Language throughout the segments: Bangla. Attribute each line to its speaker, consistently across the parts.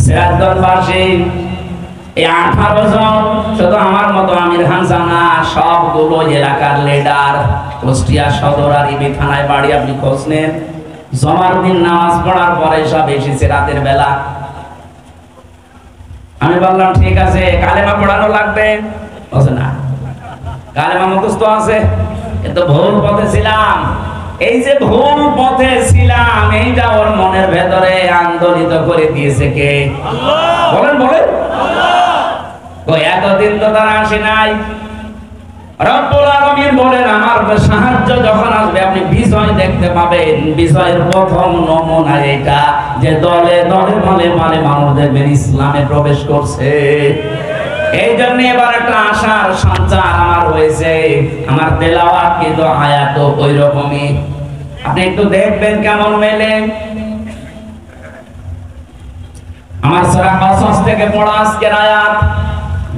Speaker 1: সিরাজগঞ্জবাসী এই 18 জন শুধু আমার মতো আমির হামজা না, সবগুলো এলাকার লিডার। কুষ্টিয়া সদর আর ইবি থানায় বাড়ি, আপনি খোঁজ নেন। জমার দিন নামাজ পড়ার পরে সব এসেছে রাতের বেলা। আমি বললাম ঠিক আছে, কালেমা পড়ানো লাগবে। বলছে না, কালেমা মুখস্থ আছে, কিন্তু ভুল পথে ছিলাম। এই যে ভুল পথে ছিলাম, এইটা ওর মনের ভেতরে আন্দোলিত করে দিয়েছে কে? আল্লাহ। বলেন বলেন, এতদিন তো তারা আসে নাই। রব্বুল আলামিন বলেন, আমার সাহায্য যখন আসবে আপনি বিজয় দেখতে পাবেন। বিজয়ের প্রথম নমুনা এটা যে দলে দলে মলে মলে মানুষ দেখবেন ইসলামে প্রবেশ করছে। এই জন্য এবার একটা আশার সঞ্চার আমার হয়েছে। আমার তেলাওয়াত কিন্তু আয়াত ওই রকমই, আপনি একটু দেখবেন কেমন মেলে। আমার সূরা কসস থেকে পড়া আজকের আয়াত,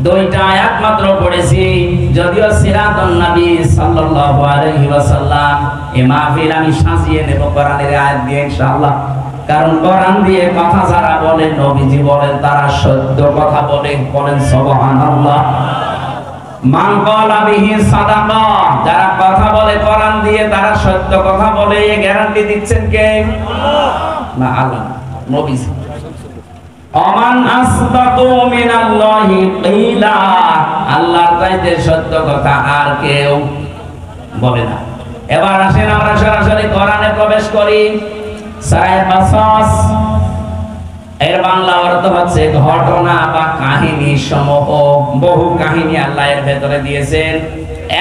Speaker 1: 2টা আয়াত মাত্র পড়েছি। যদিও সিরাতুন নবী সাল্লাল্লাহু আলাইহি ওয়াসাল্লাম এই মাহফিল আমি সাজিয়ে নেব কোরআনের আয়াত দিয়ে ইনশাআল্লাহ। কারণ কোরআন দিয়ে কথা যারা বলে, নবীজি বলেন তারা সত্য কথা বলে। বলেন সুবহানাল্লাহ। মান ক্বালা বিহি সাদাকা, যারা কথা বলে কোরআন দিয়ে তারা সত্য কথা বলে। এই গ্যারান্টি দিচ্ছেন কে? আল্লাহ না, আল্লাহ, নবীজি। আমান আসদাকু মিনাল্লাহি কিলা, আল্লাহর চাইতে সত্য কথা আর কেউ বলে না। এবার আসেন আমরা সরাসরি কোরআনে প্রবেশ করি। সূরা কসস এর বাংলা অর্থ হচ্ছে ঘটনা বা কাহিনী সমূহ। বহু কাহিনী আল্লাহ এর ভেতরে দিয়েছেন।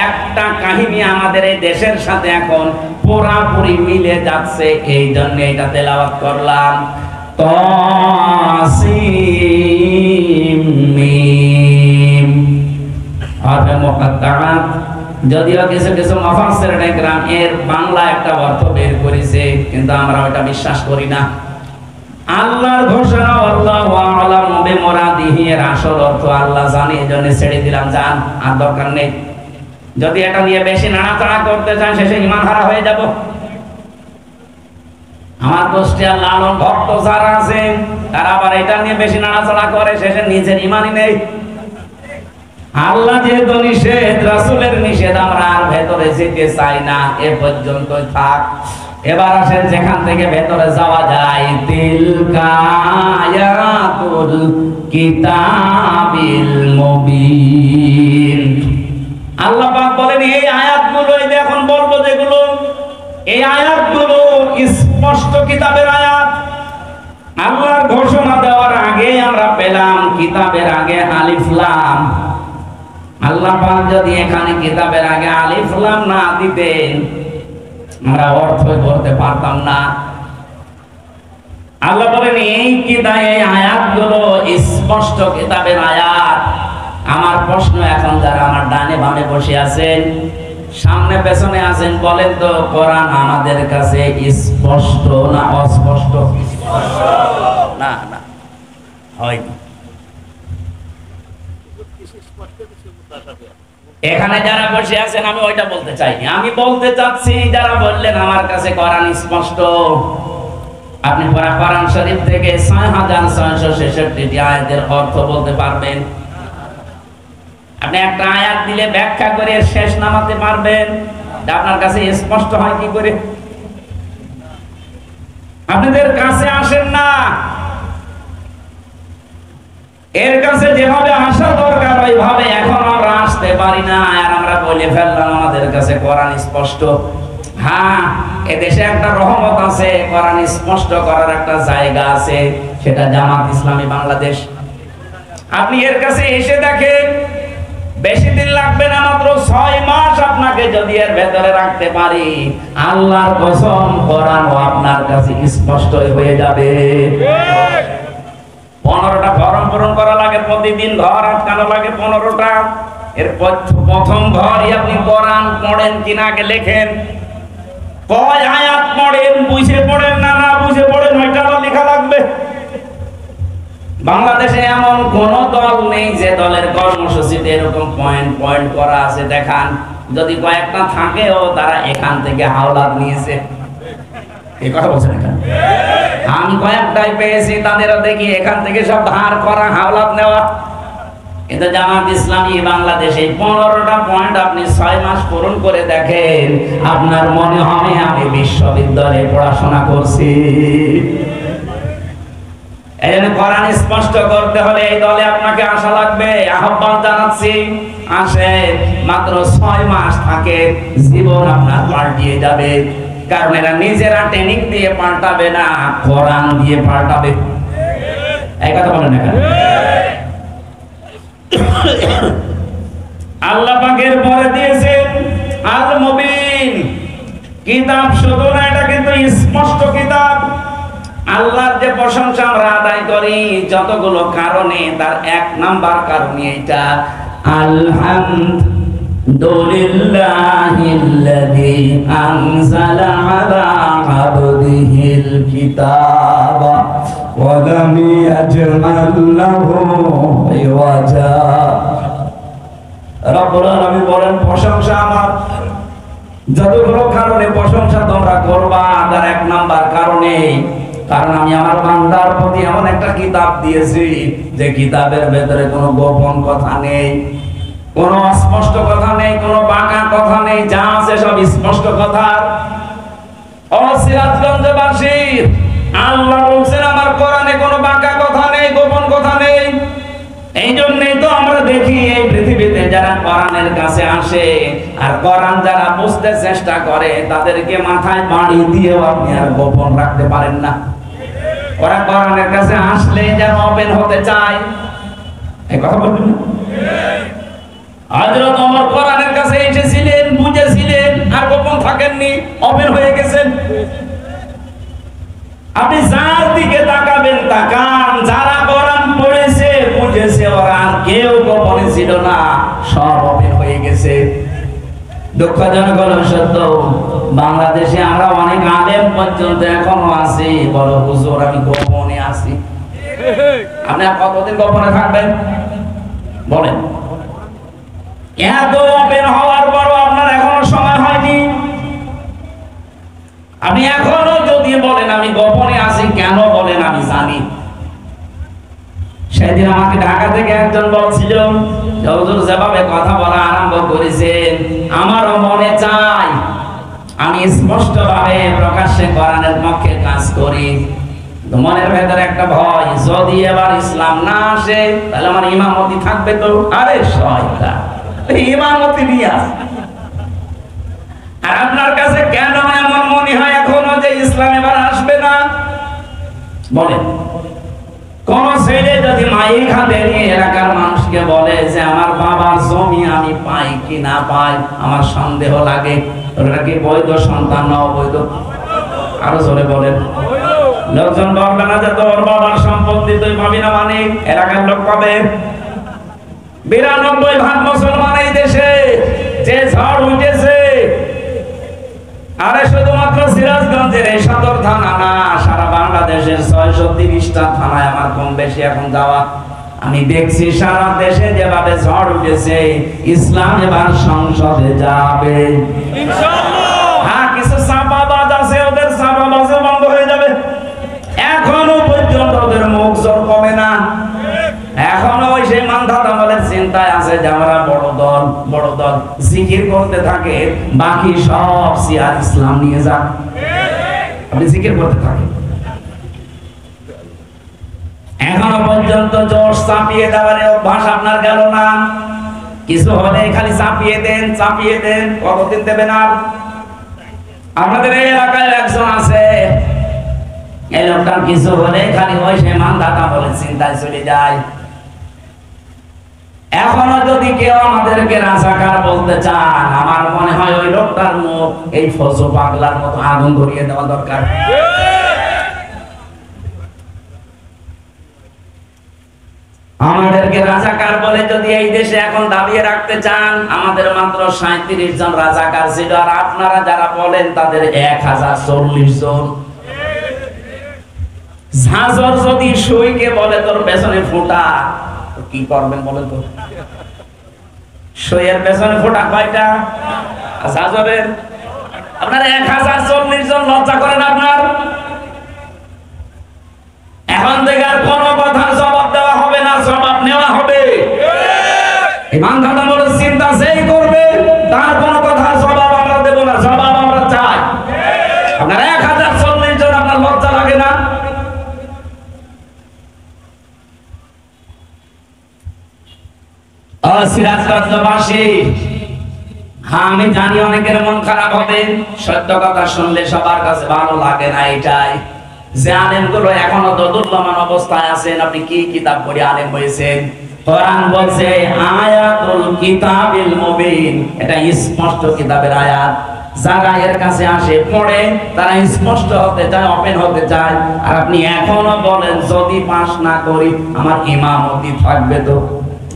Speaker 1: একটা কাহিনী আমাদের এই দেশের সাথে এখন পুরোপুরি মিলে যাচ্ছে, এই জন্য এটা তেলাওয়াত করলাম। তাসিম মিম হরফে মুকাত্তাআত। যদিও কিছু কিছু মুফাসসিরিনে কেরাম এর বাংলা একটা অর্থ বের করেছে, কিন্তু আমরা ওটা বিশ্বাস করি না। আল্লাহর ঘোষণা, আল্লাহু আ'লামু বিমুরাদিহি, এর আসল অর্থ আল্লাহ জানে, এজন্য ছেড়ে দিলাম, জান, আর দরকার নেই। যদি এটা নিয়ে বেশি নাড়াচাড়া করতে চান, শেষে ঈমান হারা হয়ে যাব। আমার কুষ্টিয়ার লালন ভক্ত যারা আছেন, তারা আবার এটা নিয়ে বেশি নাড়াচাড়া করে, শেষে নিজের ঈমানই নেই। আল্লাহ যেহেতু নিষেধ, রাসূলের নিষেধ, আমরা আর ভেতরে যেতে চাই না, এ পর্যন্তই থাক। এবার আসেন যেখান থেকে ভেতরে যাওয়া যায়। তিলকা আয়াতুল কিতাবিল মুবিন। আল্লাহ পাক বলেন এই আয়াতগুলো, এই যে এখন বলবো যেগুলো, এই আয়াতগুলো স্পষ্ট কিতাবের আয়াত। আল্লাহর ঘোষণা দেওয়ার আগে আমরা পেলাম কিতাবের আগে আলিফ লাম। আল্লাহ পাক যদি এখানে কিতাবের আগে আলিফ লাম না দিতেন, আমরা অর্থ করতে পারতাম না। আল্লাহ বলেন এই কিতাবে আয়াতগুলো স্পষ্ট কিতাবের আয়াত। আমার প্রশ্ন এখন, যারা আমার ডানে বামে বসে আছেন, সামনে পেছনে আছেন, বলেন তো কোরআন আমাদের কাছে স্পষ্ট না অস্পষ্ট? না না, হয়নি। এখানে যারা বসে আছেন, আমি ওইটা বলতে চাইনি, আমি বলতে চাচ্ছি যারা বললেন আমার কাছে কোরআন স্পষ্ট, আপনি কোরআন শরীফ থেকে ৬৬৬৬টি আয়াতের অর্থ বলতে পারবেন? আপনি একটা আয়াত দিলে ব্যাখ্যা করে শেষ নামাতে পারবেন? আপনার কাছে স্পষ্ট হয় কি করে? আপনাদের কাছে আসেন না, এর কাছে যেভাবে আসা দরকার ওইভাবে এখন আমরা আসতে পারি না। আর আমরা বলে ফেললাম আমাদের কাছে কোরআন স্পষ্ট। হ্যাঁ, এদেশে একটা রহমত আছে, কোরআন স্পষ্ট করার একটা জায়গা আছে, সেটা জামাত ইসলামী বাংলাদেশ। আপনি এর কাছে এসে দেখেন, বেশি দিন লাগবে না, মাত্র 6 মাস আপনাকে যদি এর ভেতরে রাখতে পারি, আল্লাহর কসম কোরআন আপনার কাছে স্পষ্ট হয়ে যাবে। 15টা ফরম পূরণ করা লাগে, প্রতিদিন ঘর আটকানো লাগে 15টা। এর প্রথম ঘরই আপনি কোরআন পড়েন কিনা আগে লেখেন, কয় আয়াত পড়েন, বুঝে পড়েন না না বুঝে পড়েন, ওইটা লেখা লাগবে। বাংলাদেশে এমন কোন দল নেই যে দলের কর্মসূচিতে এরকম পয়েন্ট পয়েন্ট করা আছে দেখান। যদি কয়েকটা থাকেও, তারা এখান থেকে হাওলাত নিয়েছে। এই কথা বলছেন কেন? আমি কয়েকটাই পেয়েছি, তাদেরও দেখি এখান থেকে সব ধার করা, হাওলাত নেওয়া। কিন্তু জামাত ইসলামী বাংলাদেশে 15টা পয়েন্ট আপনি 6 মাস পূরণ করে দেখেন, আপনার মনে হবে আমি বিশ্ববিদ্যালয়ে পড়াশোনা করছি। এই জন্য কোরআন স্পষ্ট করতে হলে এই দলে আপনাকে আসা লাগবে। আহ্বান জানাচ্ছি, আসেন। মাত্র 6 মাস থাকে, জীবন আপনার পাল্টিয়ে যাবে। কারণ এরা নিজেরা ট্রেনিং দিয়ে পাল্টাবে না, কোরআন দিয়ে পাল্টাবে। এই কথা বলেন না? আল্লাহ পাকের পরে দিয়েছেন আল মুবিন কিতাব, শুধু না, এটা কিন্তু স্পষ্ট কিতাব। আল্লাহর যে প্রশংসা আমরা আদায় করি যতগুলো কারণে, তার 1 নাম্বার কারণ এটা, আলহামদুলিল্লাহিল্লাযী আনজালা আলা আবদিহিল কিতাবা ওয়া লাম ইয়াজআল লাহু ইওয়াজা। রব্বুল আলামিন বলেন, প্রশংসা আমার। যতগুলো কারণে প্রশংসা তোমরা করবা, তার 1 নাম্বার কারণে, কারণ আমি আমার বান্দার প্রতি এমন একটা কিতাব দিয়েছি যে কিতাবের ভেতরে কোনো গোপন কথা নেই, কোনো অস্পষ্ট কথা নেই, কোনো বাঁকা কথা নেই, যা আছে সব স্পষ্ট কথা। ও সিরাজগঞ্জবাসী, আল্লাহ বলছেন আমার কোরআনে কোনো বাঁকা কথা নেই, গোপন কথা নেই। এই জন্যই তো আমরা দেখি এই পৃথিবীতে যারা কোরআনের কাছে আসে আর কোরআন যারা বুঝতে চেষ্টা করে, তাদেরকে মাথায় বাড়ি দিয়েও আপনি আর গোপন রাখতে পারেন না। ওরা কোরআনের কাছে আসলে যেন ওপেন হতে চায়। এই কথা বলবেন না? হযরত ওমর কোরআনের কাছে এসেছিলেন, বুঝেছিলেন, আর গোপন থাকেননি, ওপেন হয়ে গেছেন। আপনি যার দিকে তাকাবেন তাকান, যারা কোরআন পড়েছে বুঝেছে, ওরা আর কেউ গোপনে ছিল না, সব ওপেন হয়ে গেছে। দুঃখজনক হলো সত্য, বাংলাদেশে আমরা অনেক আলেম পর্যন্ত এখনো আছি, বলো হুজুর আমি গোপনে আছি। আপনি আর কতদিন গোপনে থাকবেন বলেন? এত ওপেন হওয়ার পরও আপনার এখনো সময় হয়নি। আপনি এখনো যদি বলেন আমি গোপনে আছি, কেন বলেন আমি জানি। সেদিন আমাকে ঢাকা থেকে একজন বলছিল, হুজুর যেভাবে কথা বলা আরম্ভ করেছেন, আমারও মনে চাই আমি স্পষ্টভাবে প্রকাশ্যে কোরআনের পক্ষে কাজ করি। মনের ভেতরে একটা ভয়, যদি এবার ইসলাম না আসে তাহলে আমার ইমামতি থাকবে তো। আরে শয়তান, ইমামতি নিয়ে আসে। আর আপনার কাছে কেন এমন মনে হয় এখনো যে ইসলাম এবার আসবে না? বলেন, কোন ছেলে যদি মাইক হাতে নিয়ে এলাকার মানুষকে বলে যে আমার বাবার জমি আমি পাই কি না পাই, আমার সন্দেহ লাগে, ওটা কি বৈধ সন্তান না অবৈধ? আরো জোরে বলেন। লোকজন বলবে না যে তোর বাবার সম্পত্তি তুই পাবি না, মানে এলাকার লোক পাবে। 92% মুসলমান এই দেশে, যে ঝড় উঠেছে, আরে শুধুমাত্র সিরাজগঞ্জের এই সদর থানা না, সারা বাংলাদেশের 630টা থানায় আমার কম বেশি এখন যাওয়া। আমি দেখছি সারা দেশে যেভাবে ঝড় উঠেছে, ইসলাম এবার সংসদে যাবে ইনশাআল্লাহ। হ্যাঁ, কিছু চাপাবাজ আছে, ওদের চাপাবাজ বন্ধ হয়ে যাবে। এখনো পর্যন্ত ওদের মুখ জোর কমে না। এখনো ওই সেই মানধাত আমাদের চিন্তায় আছে যে আমরা বড় দল জিকির করতে থাকে, বাকি সব সিয়ার ইসলাম নিয়ে যাক। আপনি জিকির করতে থাকেন, এখনো পর্যন্ত জোশ চাপিয়ে দেওয়ার অভ্যাস আপনার গেল না। কিছু হলে খালি চাপিয়ে দেন, কতদিন দেবেন? আর আমাদের এই এলাকায় একজন আছে, এই লোকটা কিছু হলে খালি ওই সে মানধাতা বলে চিন্তায় চলে যায়। এখনো যদি কেউ আমাদেরকে রাজাকার বলতে চান, আমার মনে হয় ওই লোকটার মুখ এই ফজল পাগলার মতো আগুন ধরিয়ে দেওয়া দরকার। আমাদেরকে রাজাকার বলে যদি এই দেশে এখন দাবিয়ে রাখতে চান, আমাদের মাত্র 37 জন রাজাকার ছিল, আর আপনারা যারা বলেন তাদের 1040 জন। ঝাঁঝর যদি সইকে বলে তোর পেছনে ফোঁটা, কি করবেন বলেন তো? সইয়ের পেছনে ফোঁটা কয়টা? ঝাঁঝরের আপনার 1040 জন লজ্জা করেন আপনার? এখন থেকে আর কোনো কথার জবাব দেওয়া হবে না, জবাব নেওয়া হবে। ইমান খাতা বলে চিন্তা সেই করবে, তার কোনো কথার জবাব আমরা দেব না, জবাব আমরা চাই। আপনার 1040 জন, আপনার লজ্জা লাগে না? সিরাজগঞ্জবাসী, হ্যাঁ আমি জানি অনেকের মন খারাপ হবে, সত্য কথা শুনলে সবার কাছে ভালো লাগে না। এটাই যে আলেমগুলো এখনো দোদুল্যমান অবস্থায় আছেন, আপনি কি কিতাব পড়ে আলেম হয়েছেন? কোরআন বলছে আয়াতুল কিতাবিল মুবিন, এটা স্পষ্ট কিতাবের আয়াত। যারা এর কাছে আসে পড়ে তারা স্পষ্ট হতে চায়, ওপেন হতে চায়। আর আপনি এখনো বলেন যদি পাস না করি আমার ইমামতি থাকবে। তো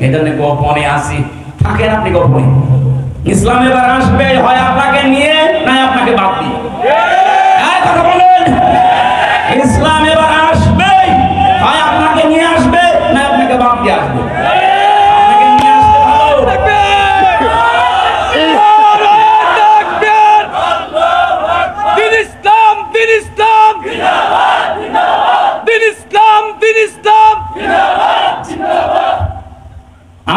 Speaker 1: এই জন্য গোপনে আসি, থাকেন আপনি গোপনে। ইসলাম এবার আসবে, হয় আপনাকে নিয়ে না আপনাকে বাদ দিয়ে। কথা বলেন, ইসলাম এবার আসবে, হয় আপনাকে নিয়ে আসবে না আপনাকে বাদ দিয়ে আসবে। আপনাকে নিয়ে আসতে ভালো লাগবে। দিন ইসলাম, দিন ইসলাম, দিন ইসলাম, দিন ইসলাম।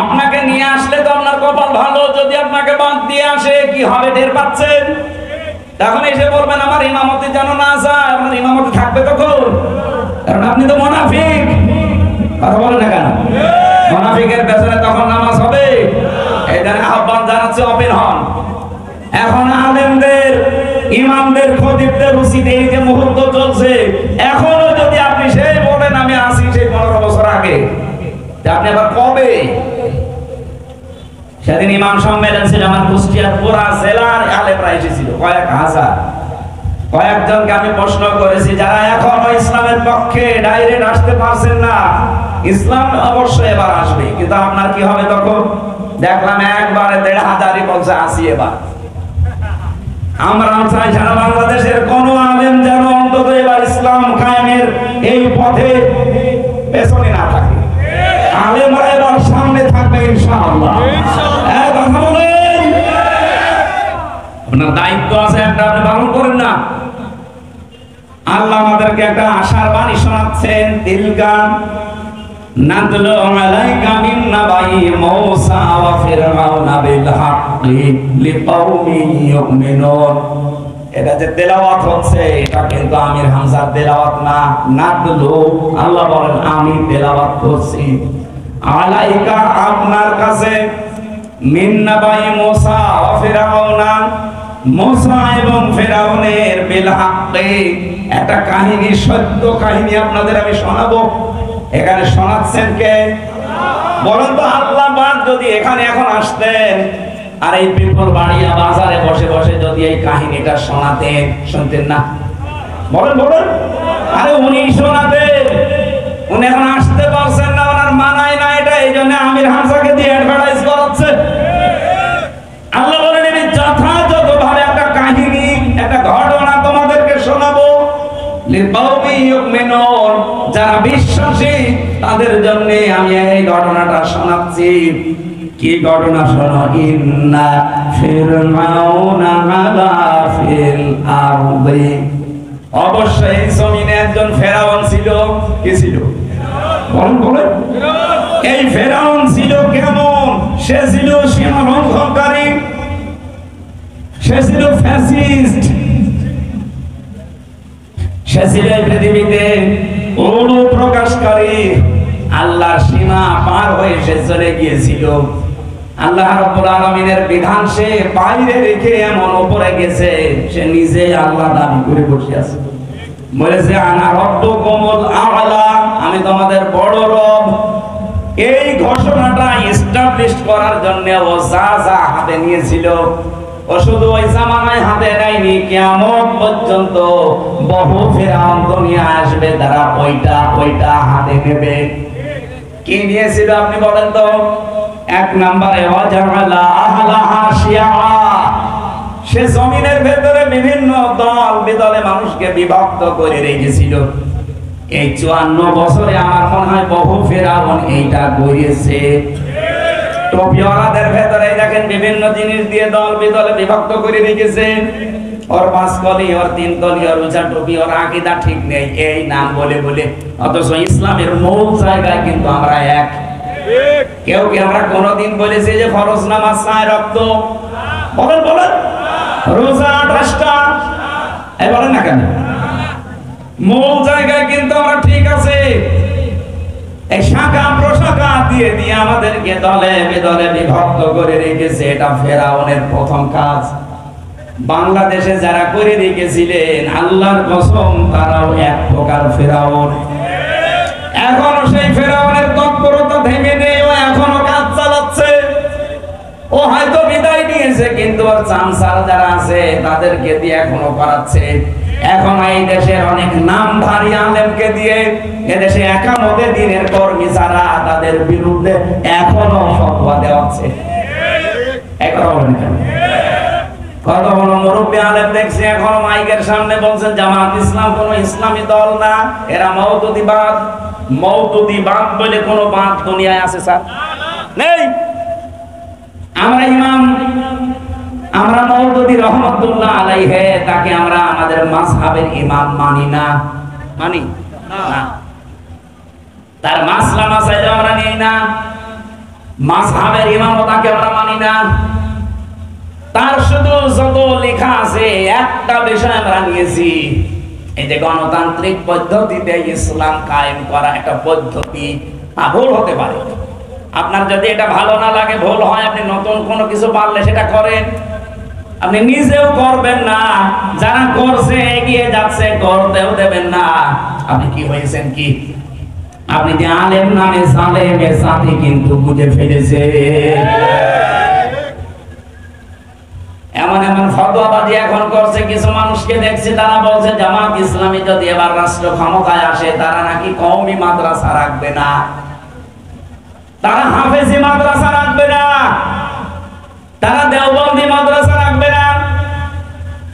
Speaker 1: আপনাকে নিয়ে আসলে তো আপনার কপাল ভালো, যদি আপনাকে বাদ দিয়ে আসে কি হবে টের পাচ্ছেন? তখন এসে বলবেন আমার ইমামতি যেন না যায়। আপনার ইমামতি থাকবে তখন, কারণ আপনি তো মুনাফিক। কথা বলেন না কেন? মুনাফিকের পেছনে তখন নামাজ হবে। এই জন্য আহ্বান জানাচ্ছে, ওপেন হন। এখন আলেমদের, ইমামদের, খতিবদের উচিত এই যে মুহূর্ত চলছে, এখনো যদি আপনি সেই বলেন আমি আসি সেই 15 বছর আগে, আপনি আবার কবে? সেদিন ইমাম সম্মেলন ছিল আমার কুষ্টিয়ার পুরা জেলার আলেমরা এসেছিল, কয়েক হাজার। কয়েকজনকে আমি প্রশ্ন করেছি যারা এখনো ইসলামের পক্ষে ডাইরেক্ট আসতে পারছেন না, ইসলাম অবশ্যই এবার আসবে, কিন্তু আপনার কি হবে তখন? দেখলাম একবারে 1500 বলছে আসি এবার। আমরা চাই সারা বাংলাদেশের কোন আলেম যেন অন্তত এবার ইসলাম কায়েমের এই পথে পেছনে না থাকে। আলেমরা এবার সামনে থাকবে ইনশাআল্লাহ। কথা বলেন, আপনার দায়িত্ব আছে একটা, আপনি পালন করেন না। আল্লাহ আমাদেরকে একটা আশার বাণী শোনাচ্ছেন, তিলকা নাতলু আলাইকা মিন নাবাই মূসা ওয়া ফিরআউনা বিল হাক্কি লিকাওমিন ইউমিনুন। এটা যে তেলাওয়াত হচ্ছে এটা কিন্তু আমির হামজার তেলাওয়াত না, নাতলু আল্লাহ বলেন আমি তেলাওয়াত করছি। আলাইকা আপনার কাছে, মিন নাবাই মূসা ওয়া ফিরআউনা, মূসা এবং ফিরআউনের বিল হাক্কি একটা কাহিনী, সত্য কাহিনী আপনাদের আমি শোনাবো। এখানে শোনাচ্ছেন কে? বলেন তো। আল্লাহ পাক যদি এখানে এখন আসতেন আর এই পিপল বাড়িয়া বাজারে বসে বসে যদি এই কাহিনীটা শোনাতেন, শুনতেন না? বলেন বলেন। আরে উনি শোনাতেন, উনি এখন আসতে পারছেন না, ওনার মানায় না এটা, এই জন্য আমির হামজাকে দিয়ে অ্যাডভার্টাইজ করাচ্ছে। আল্লাহ বলেন আমি যথাযথভাবে একটা কাহিনী, একটা ঘটনা তোমাদেরকে শোনাবো। লিকাওমি ইউমিনুন, যারা বিশ্বাসী তাদের জন্য আমি এই ঘটনাটা শোনাচ্ছি। কি ঘটনা শোনো? ইন্না ফিরআউনা আলা ফিল আরদি, অবশ্যই জমিনে একজন ফেরাউন ছিল। কি ছিল? বলেন বলেন। এই ফেরাউন ছিল কেমন? সে ছিল সীমা লঙ্ঘনকারী, সে ছিল ফ্যাসিস্ট, সে ছিল পৃথিবীতে ওলু প্রকাশকারী। আল্লাহর সীমা পার হয়ে সে চলে গিয়েছিল। আল্লাহ রাব্বুল আলামিনের বিধান সে বাইরে রেখে এমন উপরে গেছে, সে নিজে আল্লাহ দাবি করে বসে আছে। বলেছে আনা রব্বুকুমুল আ'লা, আমি তোমাদের বড় রব। এই ঘোষণাটা এস্টাবলিশ করার জন্য ও যা যা হাতে নিয়েছিল, ও শুধু ওই জামানায় হাতে নেয়নি, কিয়ামত পর্যন্ত বহু ফেরাউন দুনিয়া আসবে তারা ওইটা হাতে নেবে। কি নিয়েছিল আপনি বলেন তো? এক নম্বরে ওয়াজাআলা আহলাহা শিয়া, সে জমিনের ভেতরে বিভিন্ন দল বিদলে মানুষকে বিভক্ত করে রেখেছিল। এই 54 বছরে আমার মনে হয় বহু ফেরাউন এইটা করেছে। টপিওয়ালাদের ভেতরে দেখেন বিভিন্ন জিনিস দিয়ে দল বিদলে বিভক্ত করে রেখেছে। ওর 5 কলি, ওর 3 কলি, ওর উঁচা টুপি, ওর আকীদা ঠিক নেই, এই নাম বলে বলে। অথচ ইসলামের মূল জায়গায় কিন্তু আমরা এক। কেউ কি আমরা কোনদিন বলেছি যে ফরজ নামাজ 6 রক্ত? বলেন বলেন। রোজা 28টা, এই বলেন না কেন? মূল জায়গায় কিন্তু আমরা ঠিক আছে। এই শাখা প্রশাখা দিয়ে দিয়ে আমাদেরকে দলে বেদলে বিভক্ত করে রেখেছে। এটা ফেরাউনের প্রথম কাজ। বাংলাদেশে যারা করে রেখেছিলেন, আল্লাহর কসম তারাও এক প্রকার ফেরাউন। এখনো সেই ফেরাউনের তৎপরতা থেমে নেই, ও এখনো কাজ চালাচ্ছে। ও হয়তো বিদায় নিয়েছে, কিন্তু ওর চামচারা যারা আছে তাদেরকে দিয়ে এখনো করাচ্ছে। এখন এই দেশের অনেক নামধারী আলেমকে দিয়ে এদেশে একামতে দিনের কর্মী যারা, তাদের বিরুদ্ধে এখনো ফতোয়া দেওয়াচ্ছে। কত বড় মুরব্বী আলেম দেখছি এখনো মাইকের সামনে বলছেন জামাত ইসলাম কোন ইসলামী দল না, এরা মওদুদিবাদ। মওদুদিবাদ বলে কোন বাদ দুনিয়ায় আছে স্যার? নেই। আমরা মওদুদি রহমাতুল্লাহ আলাইহি তাকে আমরা আমাদের মাযহাবের ইমাম মানি না। মানি না। তার মাসলা মাসাইল আমরা নেই না। মাযহাবের ইমামও তাকে আমরা মানি না। তার শুধু যত লেখা আছে একটা বিষয় আমরা নিয়েছি, এই যে গণতান্ত্রিক পদ্ধতিতে ইসলাম কায়েম করা একটা পদ্ধতি। ভুল হতে পারে, আপনার যদি এটা ভালো না লাগে, ভুল হয়, আপনি নতুন কোনো কিছু পারলে সেটা করেন। আপনি নিজেও করবেন না, যারা করছে এগিয়ে যাচ্ছে করতেও দেবেন না। আপনি কি হয়েছেন কি? আপনি যে আলেম নামে জালেমের সাথে কিন্তু বুঝে ফেলেছে। এমন এমন ফতোয়াবাজি এখন করছে, কিছু মানুষকে দেখছি তারা বলছে জামাত ইসলামী যদি এবার রাষ্ট্র ক্ষমতায় আসে, তারা নাকি কওমি মাদ্রাসা রাখবে না, তারা হাফেজি মাদ্রাসা রাখবে না, তারা দেওবন্দি মাদ্রাসা রাখবে না,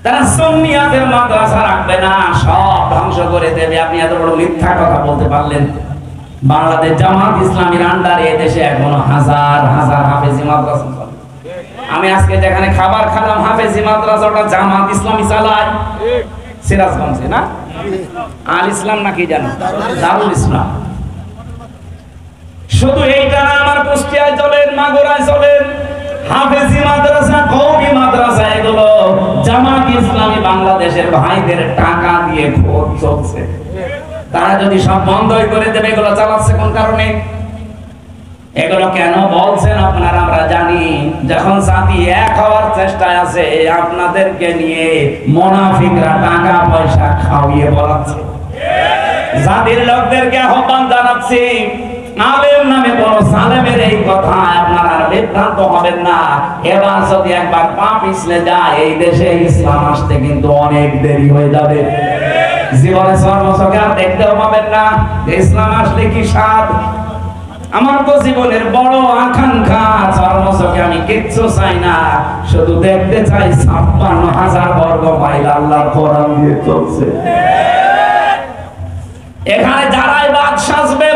Speaker 1: তারা সুন্নিয়াতের মাদ্রাসা রাখবে না, সব ধ্বংস করে দেবে। আপনি এত বড় মিথ্যা কথা বলতে পারলেন? বাংলাদেশ জামাত ইসলামীর আন্ডারে এদেশে এখনো হাজার হাজার হাফেজি মাদ্রাসা চলে। আমি আজকে যেখানে খাবার খেলাম হাফেজি মাদ্রাসা, ওটা জামাত ইসলামী চালায়, সিরাজগঞ্জে না? আল ইসলাম নাকি জানো? দারুল ইসলাম। শুধু এইটা না, আমার কুষ্টিয়ায় চলেন, মাগুরায় চলেন, হাফেজি মাদ্রাসা, কওমি মাদ্রাসা, এগুলো জামাত ইসলামী বাংলাদেশের ভাইদের টাকা দিয়ে খোঁজ চলছে। তারা যদি সব বন্ধই করে দেবে, এগুলো চালাচ্ছে কোন কারণে? এগুলো কেন বলছেন আপনারা আমরা জানি। যখন জাতি এক হওয়ার চেষ্টায় আছে, আপনাদেরকে নিয়ে মুনাফিকরা টাকা পয়সা খাওয়িয়ে বলাচ্ছে। জাতির লোকদেরকে আহ্বান জানাচ্ছি, আলেম নামে বড় সালেমের এই কথা আপনারা বিভ্রান্ত হবেন না। এবার যদি একবার পা পিছলে যায়, এই দেশে ইসলাম আসতে কিন্তু অনেক দেরি হয়ে যাবে। জীবনে চর্মচোখে আর দেখতেও পাবেন না ইসলাম আসলে কি স্বাদ। আমার তো জীবনের বড় আকাঙ্ক্ষা, চর্মচোখে আমি কিচ্ছু চাই না, শুধু দেখতে চাই 56,000 বর্গ মাইল আল্লাহর কোরআন দিয়ে চলছে। এখানে যারাই বাদ সাজবে